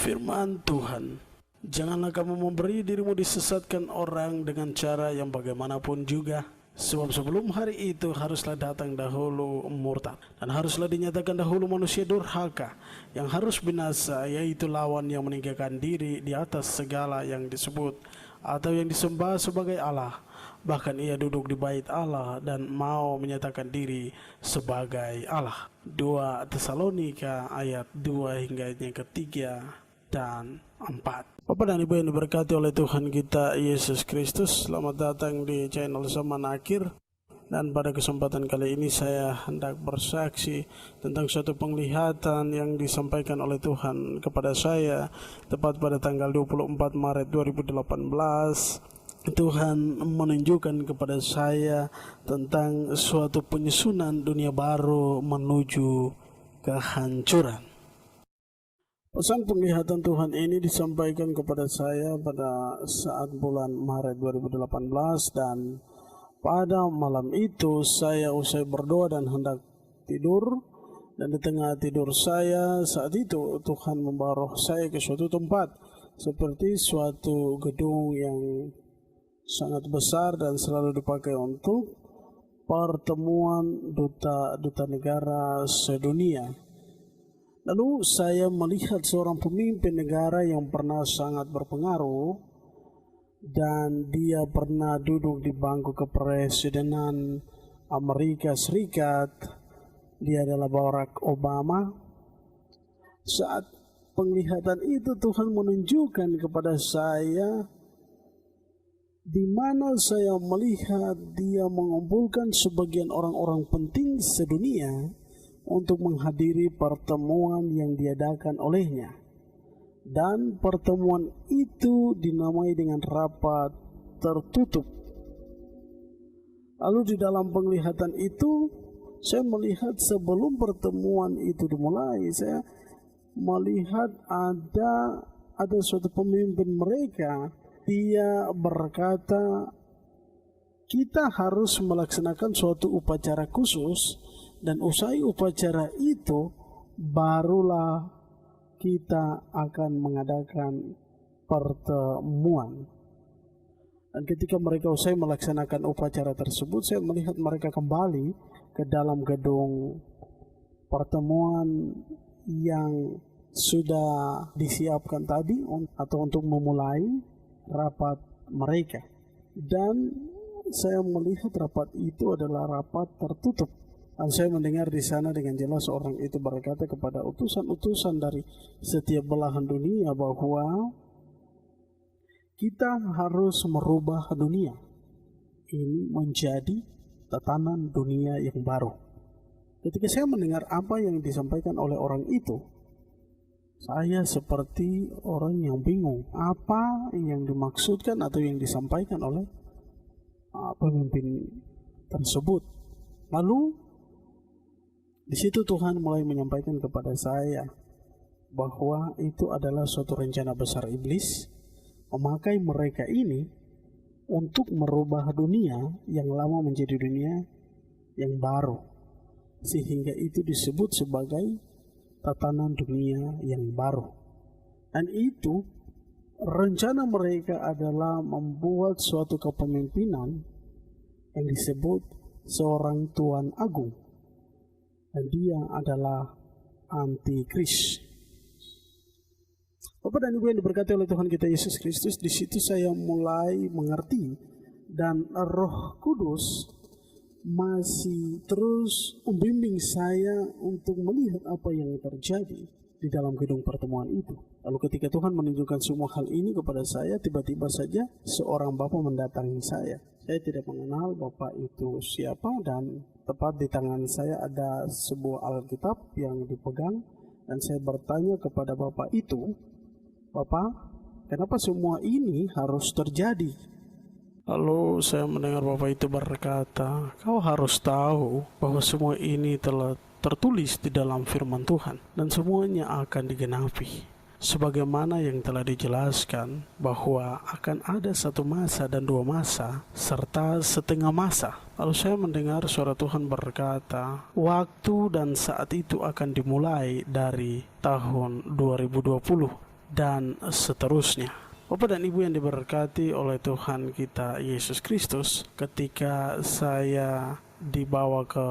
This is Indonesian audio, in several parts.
Firman Tuhan, janganlah kamu memberi dirimu disesatkan orang dengan cara yang bagaimanapun juga. Sebab sebelum hari itu haruslah datang dahulu murtad, dan haruslah dinyatakan dahulu manusia durhaka yang harus binasa, yaitu lawan yang meninggikan diri di atas segala yang disebut atau yang disembah sebagai Allah. Bahkan ia duduk di bait Allah dan mau menyatakan diri sebagai Allah. 2 Tesalonika ayat 2 hingga ayat yang ketiga dan 4. Bapak dan Ibu yang diberkati oleh Tuhan kita Yesus Kristus, selamat datang di channel Zaman Akhir. Dan pada kesempatan kali ini saya hendak bersaksi tentang suatu penglihatan yang disampaikan oleh Tuhan kepada saya tepat pada tanggal 24 Maret 2018. Tuhan menunjukkan kepada saya tentang suatu penyusunan dunia baru menuju kehancuran. Pesan penglihatan Tuhan ini disampaikan kepada saya pada saat bulan Maret 2018, dan pada malam itu saya usai berdoa dan hendak tidur, dan di tengah tidur saya saat itu Tuhan membawa roh saya ke suatu tempat seperti suatu gedung yang sangat besar dan selalu dipakai untuk pertemuan duta negara sedunia. Lalu saya melihat seorang pemimpin negara yang pernah sangat berpengaruh, dan dia pernah duduk di bangku kepresidenan Amerika Serikat. Dia adalah Barack Obama. Saat penglihatan itu Tuhan menunjukkan kepada saya di mana saya melihat dia mengumpulkan sebagian orang-orang penting sedunia untuk menghadiri pertemuan yang diadakan olehnya. Dan pertemuan itu dinamai dengan rapat tertutup. Lalu di dalam penglihatan itu saya melihat sebelum pertemuan itu dimulai, saya melihat ada suatu pemimpin mereka. Dia berkata, kita harus melaksanakan suatu upacara khusus, dan usai upacara itu barulah kita akan mengadakan pertemuan. Dan ketika mereka usai melaksanakan upacara tersebut, saya melihat mereka kembali ke dalam gedung pertemuan yang sudah disiapkan tadi atau untuk memulai rapat mereka. Dan saya melihat rapat itu adalah rapat tertutup. Dan saya mendengar di sana dengan jelas orang itu berkata kepada utusan-utusan dari setiap belahan dunia bahwa kita harus merubah dunia ini menjadi tatanan dunia yang baru. Ketika saya mendengar apa yang disampaikan oleh orang itu, saya seperti orang yang bingung apa yang dimaksudkan atau yang disampaikan oleh pemimpin tersebut. Lalu di situ Tuhan mulai menyampaikan kepada saya bahwa itu adalah suatu rencana besar iblis memakai mereka ini untuk merubah dunia yang lama menjadi dunia yang baru, sehingga itu disebut sebagai tatanan dunia yang baru. Dan itu rencana mereka adalah membuat suatu kepemimpinan yang disebut seorang Tuan Agung, dan dia adalah antikris. Bapak dan Ibu yang diberkati oleh Tuhan kita Yesus Kristus, di situ saya mulai mengerti, dan Roh Kudus masih terus membimbing saya untuk melihat apa yang terjadi di dalam gedung pertemuan itu. Lalu ketika Tuhan menunjukkan semua hal ini kepada saya, tiba-tiba saja seorang bapak mendatangi saya. Saya tidak mengenal bapak itu siapa, dan tepat di tangan saya ada sebuah Alkitab yang dipegang, dan saya bertanya kepada bapak itu, "Bapak, kenapa semua ini harus terjadi?" Lalu saya mendengar bapak itu berkata, "Kau harus tahu bahwa semua ini telah tertulis di dalam firman Tuhan, dan semuanya akan digenapi. Sebagaimana yang telah dijelaskan bahwa akan ada satu masa dan dua masa, serta setengah masa." Lalu saya mendengar suara Tuhan berkata, waktu dan saat itu akan dimulai dari tahun 2020. dan seterusnya. Bapak dan Ibu yang diberkati oleh Tuhan kita Yesus Kristus, ketika saya dibawa ke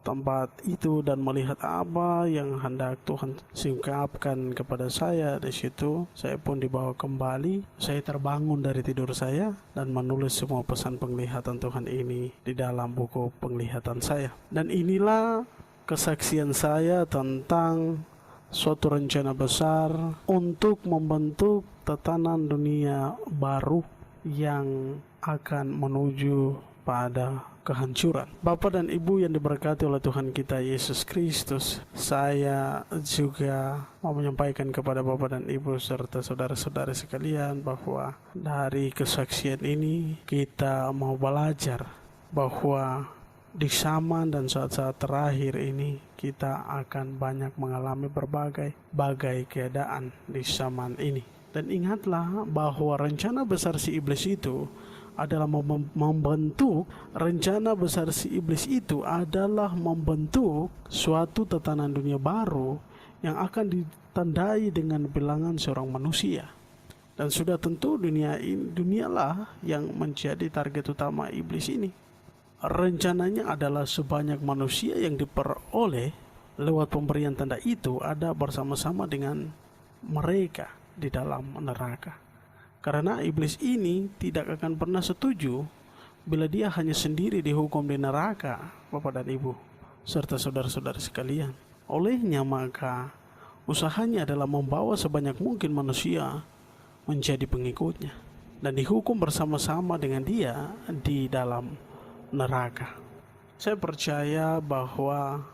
tempat itu dan melihat apa yang hendak Tuhan singkapkan kepada saya di situ, saya pun dibawa kembali. Saya terbangun dari tidur saya dan menulis semua pesan penglihatan Tuhan ini di dalam buku penglihatan saya. Dan inilah kesaksian saya tentang suatu rencana besar untuk membentuk tatanan dunia baru yang akan menuju pada kehancuran. Bapak dan Ibu yang diberkati oleh Tuhan kita Yesus Kristus, saya juga mau menyampaikan kepada Bapak dan Ibu serta saudara-saudara sekalian bahwa dari kesaksian ini kita mau belajar bahwa di zaman dan saat-saat terakhir ini kita akan banyak mengalami berbagai keadaan di zaman ini. Dan ingatlah bahwa rencana besar si iblis itu adalah membentuk suatu tatanan dunia baru yang akan ditandai dengan bilangan seorang manusia. Dan sudah tentu dunialah yang menjadi target utama iblis ini. Rencananya adalah sebanyak manusia yang diperoleh lewat pemberian tanda itu ada bersama-sama dengan mereka di dalam neraka. Karena iblis ini tidak akan pernah setuju bila dia hanya sendiri dihukum di neraka, Bapak dan Ibu, serta saudara-saudara sekalian. Olehnya maka usahanya adalah membawa sebanyak mungkin manusia menjadi pengikutnya dan dihukum bersama-sama dengan dia di dalam neraka. Saya percaya bahwa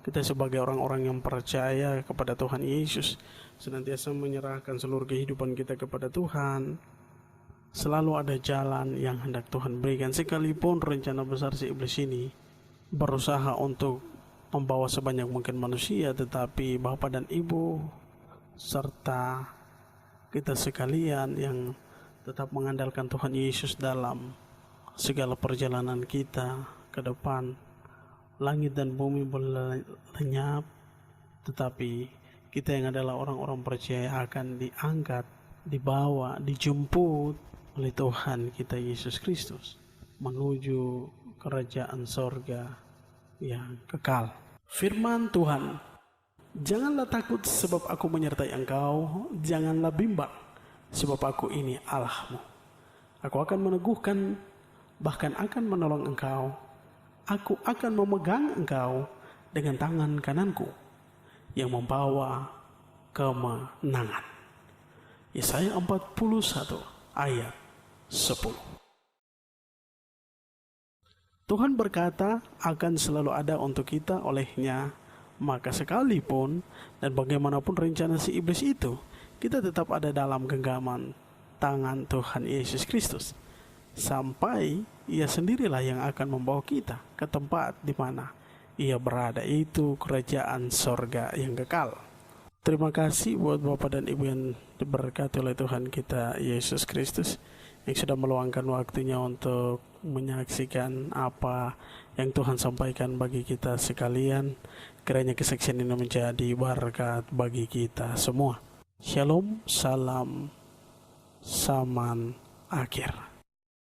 kita sebagai orang-orang yang percaya kepada Tuhan Yesus, senantiasa menyerahkan seluruh kehidupan kita kepada Tuhan. Selalu ada jalan yang hendak Tuhan berikan, sekalipun rencana besar si iblis ini berusaha untuk membawa sebanyak mungkin manusia, tetapi Bapak dan Ibu serta kita sekalian yang tetap mengandalkan Tuhan Yesus dalam segala perjalanan kita ke depan. Langit dan bumi boleh lenyap, tetapi kita yang adalah orang-orang percaya akan diangkat, dibawa, dijemput oleh Tuhan kita Yesus Kristus menuju kerajaan sorga yang kekal. Firman Tuhan, janganlah takut sebab aku menyertai engkau, janganlah bimbang sebab aku ini Allahmu. Aku akan meneguhkan, bahkan akan menolong engkau. Aku akan memegang engkau dengan tangan kananku yang membawa kemenangan. Yesaya 41 ayat 10. Tuhan berkata akan selalu ada untuk kita olehnya, maka sekalipun dan bagaimanapun rencana si iblis itu, kita tetap ada dalam genggaman tangan Tuhan Yesus Kristus. Sampai ia sendirilah yang akan membawa kita ke tempat di mana ia berada, itu kerajaan sorga yang kekal. Terima kasih buat Bapak dan Ibu yang diberkati oleh Tuhan kita Yesus Kristus, yang sudah meluangkan waktunya untuk menyaksikan apa yang Tuhan sampaikan bagi kita sekalian. Kiranya kesaksian ini menjadi berkat bagi kita semua. Shalom, salam, zaman akhir.